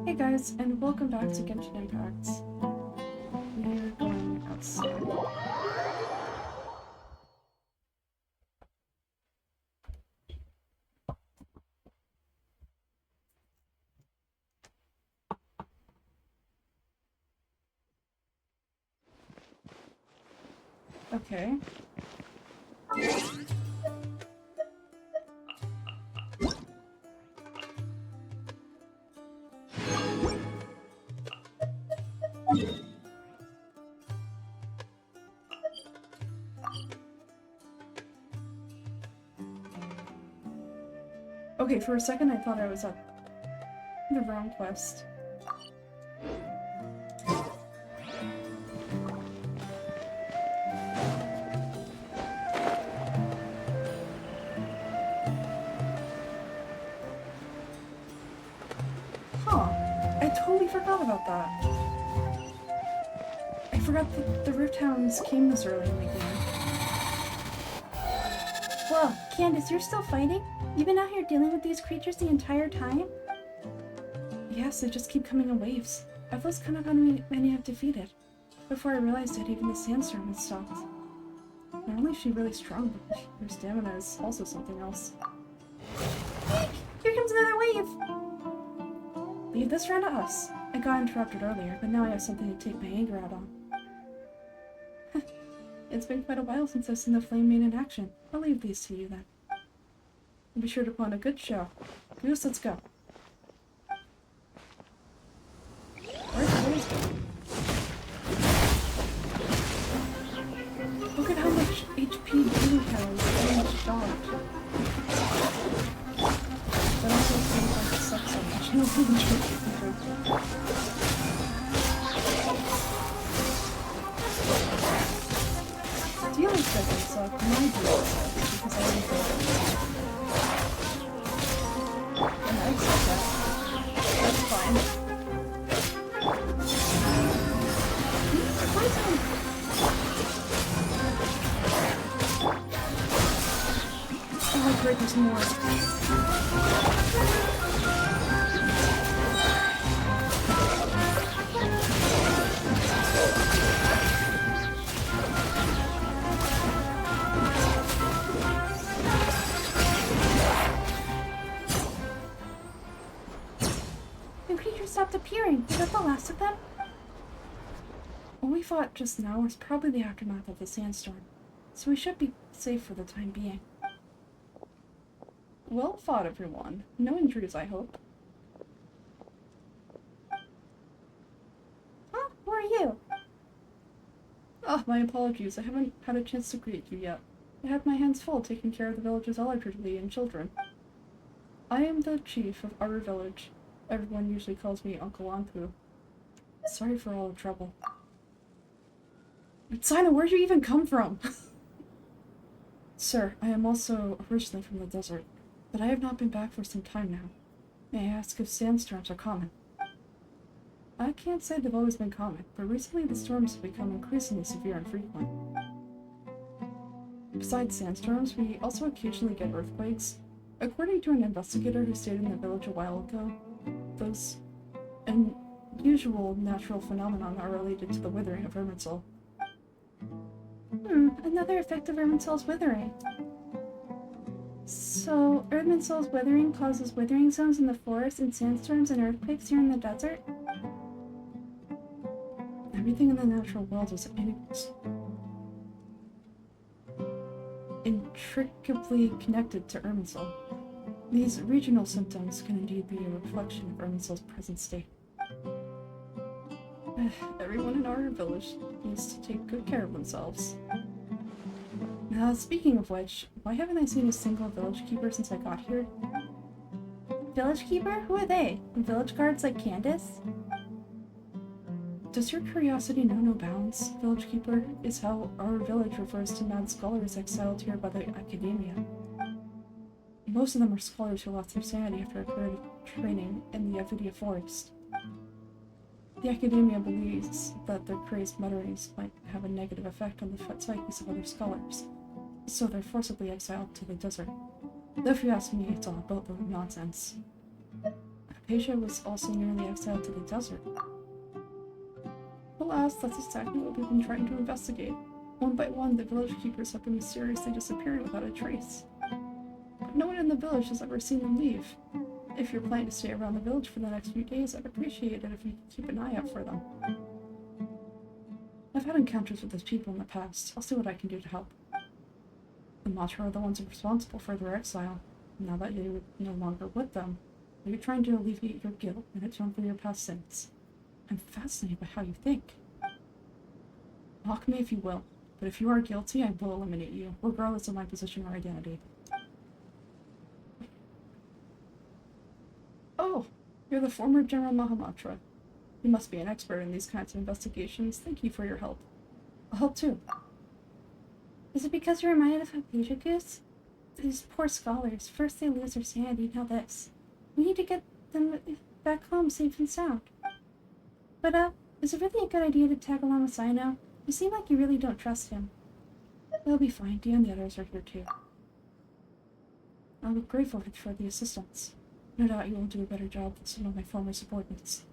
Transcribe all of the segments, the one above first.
Hey guys, and welcome back to Genshin Impact. We're going outside. Okay. Okay, for a second I thought I was at the wrong quest. Huh. I totally forgot about that. I forgot that the Rift Hounds came this early in the game. Whoa, Candace, you're still fighting? You've been out here dealing with these creatures the entire time? Yes, they just keep coming in waves. I've lost kind of how many I've defeated. Before I realized it, even the sandstorm had stopped. Not only is she really strong, but her stamina is also something else. Eek! Here comes another wave! Leave this round to us. I got interrupted earlier, but now I have something to take my anger out on. It's been quite a while since I've seen the Flame Maid in action. I'll leave these to you then. And be sure to put on a good show. Goose, let's go. Where's Goose going? Look at how much HP Blue has and shocked. But also seems like it sucks so much. No one Dealing doesn't suck. My dealing sucks because I already feel it. And I accept that. That's fine. Poison! Oh great, there's more. The creatures stopped appearing. Was that the last of them? What we fought just now was probably the aftermath of the sandstorm, so we should be safe for the time being. Well fought, everyone. No injuries, I hope. Huh? Who are you? Oh, my apologies. I haven't had a chance to greet you yet. I had my hands full taking care of the village's elderly and children. I am the chief of our village. Everyone usually calls me Uncle Anpu. Sorry for all the trouble. But Cyno, where'd you even come from? Sir, I am also originally from the desert, but I have not been back for some time now. May I ask if sandstorms are common? I can't say they've always been common, but recently the storms have become increasingly severe and frequent. Besides sandstorms, we also occasionally get earthquakes. According to an investigator who stayed in the village a while ago, those unusual natural phenomenon are related to the withering of Irminsul. Another effect of Irminsul's withering. So, Irminsul's withering causes withering zones in the forest and sandstorms and earthquakes here in the desert? Everything in the natural world is intricately connected to Irminsul. These regional symptoms can indeed be a reflection of Irminsul's present state. Everyone in our village needs to take good care of themselves. Speaking of which, why haven't I seen a single village keeper since I got here? Village keeper? Who are they? Village guards like Candace? Does your curiosity know no bounds? Village keeper is how our village refers to mad scholars exiled here by the academia. Most of them are scholars who lost their sanity after a period of training in the Avidia forest. The academia believes that their crazed mutterings might have a negative effect on the psyches of other scholars, so they're forcibly exiled to the desert. Though if you ask me, it's all boatload of nonsense. Hypatia was also nearly exiled to the desert. Alas, that's exactly what we've been trying to investigate. One by one, the village keepers have been mysteriously disappearing without a trace. But no one in the village has ever seen them leave. If you're planning to stay around the village for the next few days, I'd appreciate it if you could keep an eye out for them. I've had encounters with those people in the past. I'll see what I can do to help. The Matra are the ones responsible for their exile. Now that you're no longer with them, are you trying to alleviate your guilt and atone for your past sins? I'm fascinated by how you think. Mock me if you will, but if you are guilty, I will eliminate you, regardless of my position or identity. Oh, you're the former General Mahamatra. You must be an expert in these kinds of investigations. Thank you for your help. I'll help too. Is it because you're reminded of Hypatia Goose? These poor scholars. First they lose their sanity, now this. We need to get them back home safe and sound. But, is it really a good idea to tag along with Cyno? You seem like you really don't trust him. They'll be fine. Dia and the others are here too. I'm grateful for the assistance. No doubt you will do a better job than some of my former subordinates.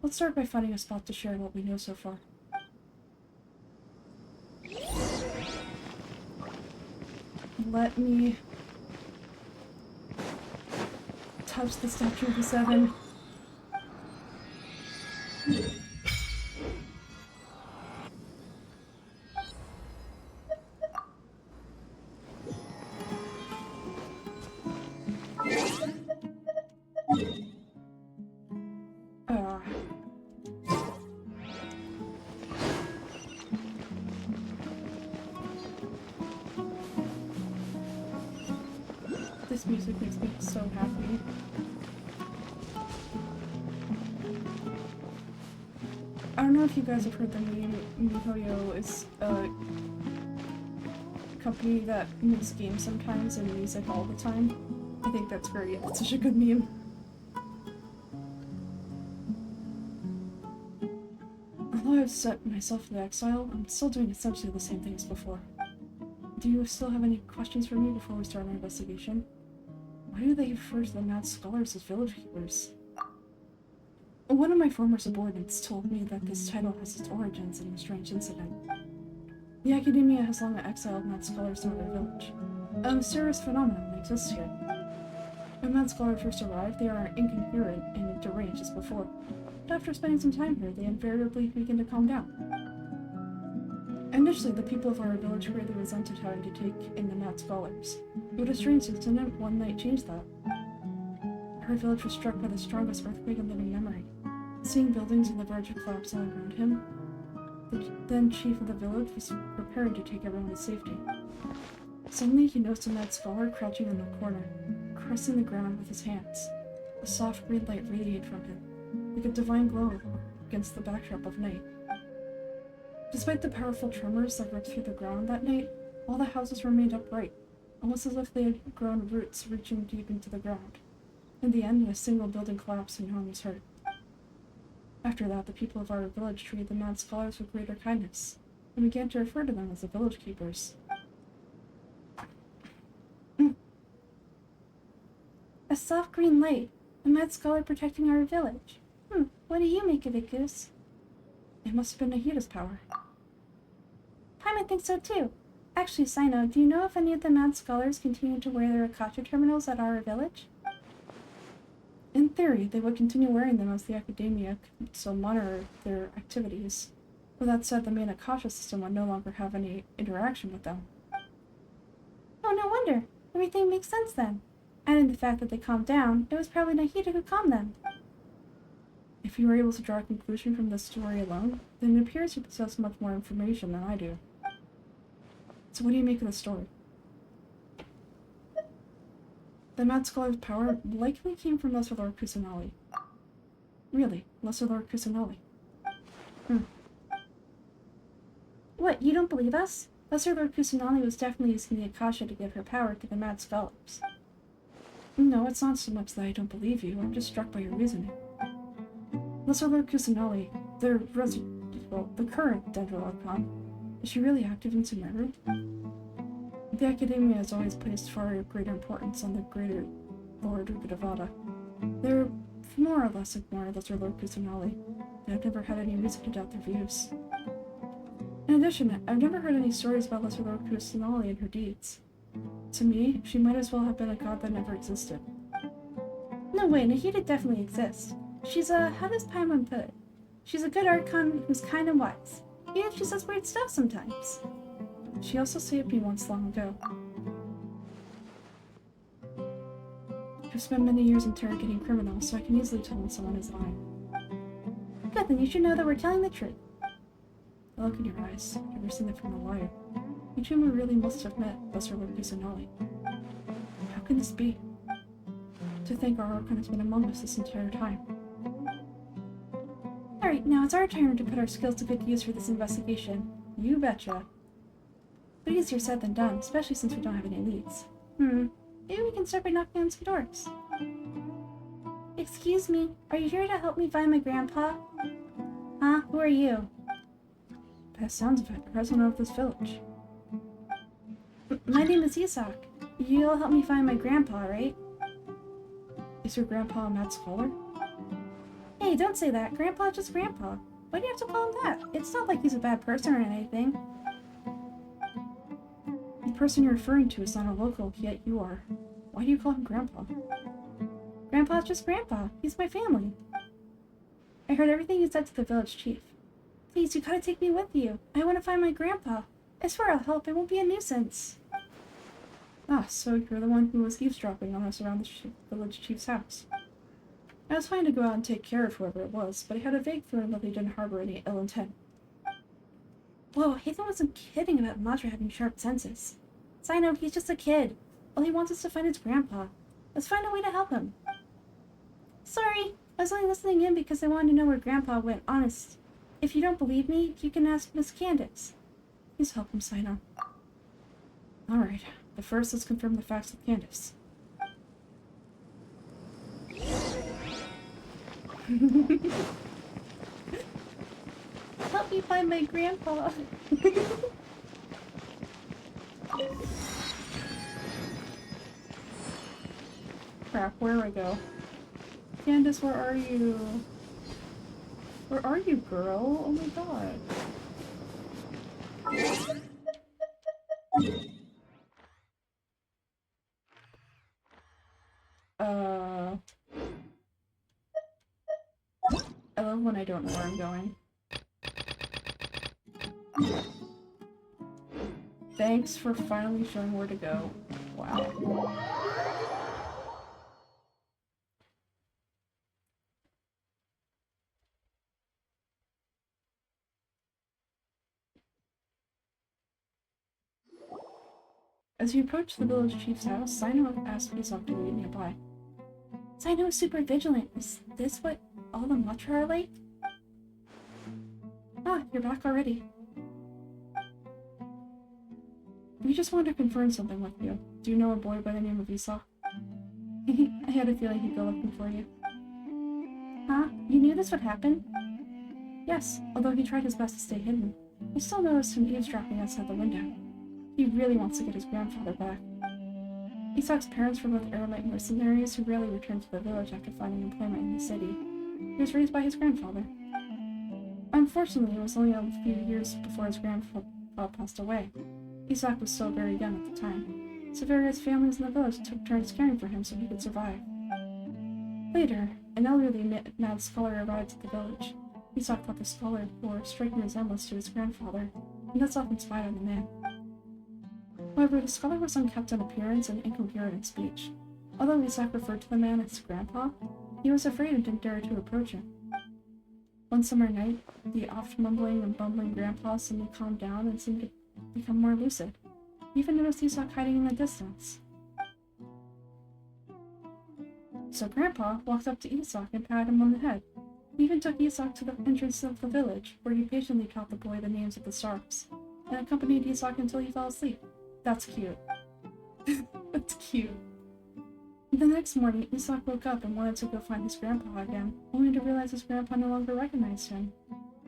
Let's start by finding a spot to share what we know so far. Let me touch the Statue of the Seven. This music makes me so happy. I don't know if you guys have heard the name. MiHoYo is a company that makes games sometimes and music all the time. I think that's great. It's such a good meme. Although I've set myself to exile, I'm still doing essentially the same thing as before. Do you still have any questions for me before we start our investigation? Why do they refer to the mad scholars as village keepers? One of my former subordinates told me that this title has its origins in a strange incident. The academia has long exiled mad scholars to their village. A mysterious phenomenon exists here. When mad scholars first arrive, they are incoherent and deranged as before. But after spending some time here, they invariably begin to calm down. Initially, the people of our village greatly resented having to take in the mad scholars. But a strange incident one night changed that. Our village was struck by the strongest earthquake in living memory. Seeing buildings on the verge of collapse all around him, the then chief of the village was preparing to take everyone to safety. Suddenly, he noticed a mad scholar crouching in the corner, caressing the ground with his hands. A soft green light radiated from him, like a divine glow against the backdrop of night. Despite the powerful tremors that ripped through the ground that night, all the houses remained upright, almost as if they had grown roots reaching deep into the ground. In the end, a single building collapsed and no one was hurt. After that, the people of our village treated the mad scholars with greater kindness, and began to refer to them as the village keepers. A soft green light, a mad scholar protecting our village. What do you make of it, Goose? It must have been Nahida's power. Paimon thinks so too. Actually, Cyno, do you know if any of the mad scholars continue to wear their Akasha terminals at our village? In theory, they would continue wearing them as the academia could still monitor their activities. With that said, the main Akasha system would no longer have any interaction with them. Oh, no wonder. Everything makes sense then. And in the fact that they calmed down, it was probably Nahida who calmed them. If you were able to draw a conclusion from this story alone, then it appears you possess much more information than I do. So what do you make of the story? The mad scholar's power likely came from Lesser Lord Kusanali. Really, Lesser Lord Kusanali. What, you don't believe us? Lesser Lord Kusanali was definitely using the Akasha to give her power to the mad scholars. No, it's not so much that I don't believe you, I'm just struck by your reasoning. Lesser Lord Kusanali, the current Dendro Archon, is she really active in Sumeru? The academia has always placed far greater importance on the greater Lord Rukadavada. Their more or less ignore Lizard Kusanali, and I've never had any reason to doubt their views. In addition, I've never heard any stories about Lizard Kusanali and her deeds. To me, she might as well have been a god that never existed. No way, Nahida definitely exists. She's how does Paimon put it? She's a good Archon who's kind and wise. Even if she says weird stuff sometimes. She also saved me once long ago. I've spent many years interrogating criminals, so I can easily tell when someone is lying. Good, then you should know that we're telling the truth. The look in your eyes, I've never seen it from a lawyer. You two really must have met Lesser Lord Kusanali. How can this be? To think our Archon has been among us this entire time. Alright, now it's our turn to put our skills to good use for this investigation. You betcha. But easier said than done, especially since we don't have any leads. Maybe we can start by knocking on some doors. Excuse me, are you here to help me find my grandpa? Huh? Who are you? By the sounds of it, the president of this village. My name is Isak. You'll help me find my grandpa, right? Is your grandpa a mad scholar? Hey, don't say that. Grandpa's just grandpa. Why do you have to call him that? It's not like he's a bad person or anything. The person you're referring to is not a local, yet you are. Why do you call him Grandpa? Grandpa's just Grandpa. He's my family. I heard everything you said to the village chief. Please, you gotta take me with you. I want to find my grandpa. I swear I'll help. It won't be a nuisance. Ah, so you're the one who was eavesdropping on us around the village chief's house. I was fine to go out and take care of whoever it was, but I had a vague feeling that they didn't harbor any ill intent. Whoa, Hatham wasn't kidding about Madra having sharp senses. Cyno, he's just a kid. All he wants is to find his grandpa. Let's find a way to help him. Sorry, I was only listening in because I wanted to know where Grandpa went, honest. If you don't believe me, you can ask Miss Candace. Please help him, Cyno. Alright, but first let's confirm the facts with Candace. Help me find my grandpa. Crap, where do I go? Candace, where are you? Where are you, girl? Oh my god. I love when I don't know where I'm going. Thanks for finally showing where to go. Wow. As you approach the village chief's house, Cyno asks Isak to wait nearby. Cyno is super vigilant. Is this what all the Matra are like? Ah, you're back already. We just wanted to confirm something with you. Do you know a boy by the name of Isak? I had a feeling he'd go looking for you. Huh? You knew this would happen? Yes, although he tried his best to stay hidden. I still noticed him eavesdropping outside the window. He really wants to get his grandfather back. Isak's parents were both Aramite mercenaries who rarely returned to the village after finding employment in the city. He was raised by his grandfather. Unfortunately, it was only a few years before his grandfather passed away. Isak was still very young at the time, so various families in the village took turns caring for him so he could survive. Later, an elderly mad scholar arrived at the village. Isak thought the scholar bore a striking resemblance to his grandfather, and this often spied on the man. However, the scholar was unkempt in appearance and incoherent in speech. Although Isak referred to the man as grandpa, he was afraid and didn't dare to approach him. One summer night, the oft-mumbling and bumbling grandpa suddenly calmed down and seemed to become more lucid. He even noticed Isak hiding in the distance. So Grandpa walked up to Isak and patted him on the head. He even took Isak to the entrance of the village, where he patiently taught the boy the names of the stars, and accompanied Isak until he fell asleep. That's cute. That's cute. The next morning, Isak woke up and wanted to go find his grandpa again, only to realize his grandpa no longer recognized him.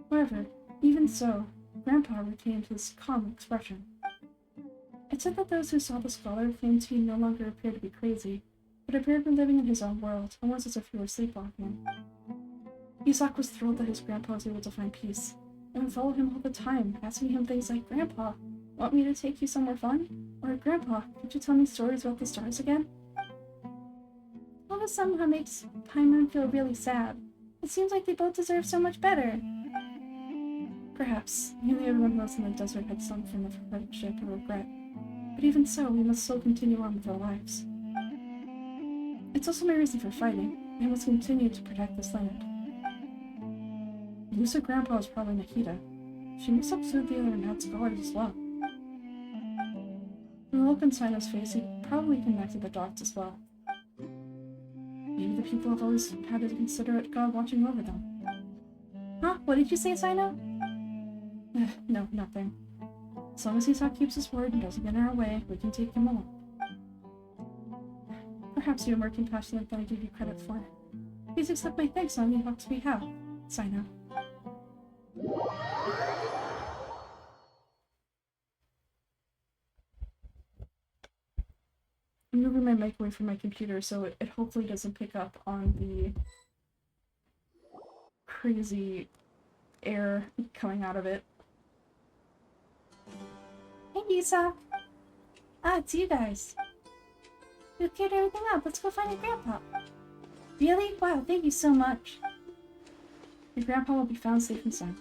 However, even so, Grandpa retained his calm expression. It said that those who saw the scholar claimed he no longer appeared to be crazy, but appeared to be living in his own world, almost as if he were sleepwalking. Isak was thrilled that his grandpa was able to find peace, and would follow him all the time, asking him things like, "Grandpa, want me to take you somewhere fun?" Or, "Grandpa, could you tell me stories about the stars again?" All this somehow makes Paimon feel really sad. It seems like they both deserve so much better. Perhaps. Nearly everyone else in the desert had some form of hardship or regret. But even so, we must still continue on with our lives. It's also my reason for fighting. I must continue to protect this land. You said Grandpa was probably Nikita. She must have sued the other Nat scholars as well. From the look on Cyno's face, he probably connected the dots as well. Maybe the people have always had a considerate God watching over them. Huh? What did you say, Cyno? No, nothing. As long as Isak keeps his word and doesn't get in our way, we can take him along. Perhaps you are more compassionate than I give you credit for. Please accept my thanks on Isak's behalf, Cyno. I'm moving my mic away from my computer so it hopefully doesn't pick up on the crazy air coming out of it. Hey, Isak! Ah, it's you guys. You cleared everything up. Let's go find your grandpa. Really? Wow, thank you so much. Your grandpa will be found safe and sound.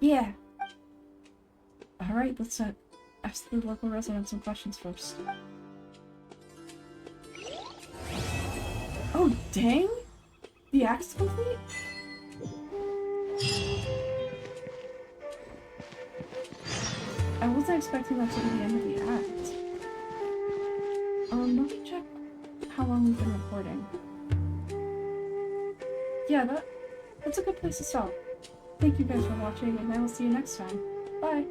Yeah. Alright, let's ask the local residents some questions first. Oh, dang! The act's complete? I wasn't expecting that to be the end of the act. Let me check how long we've been recording. Yeah, that's a good place to stop. Thank you guys for watching, and I will see you next time. Bye!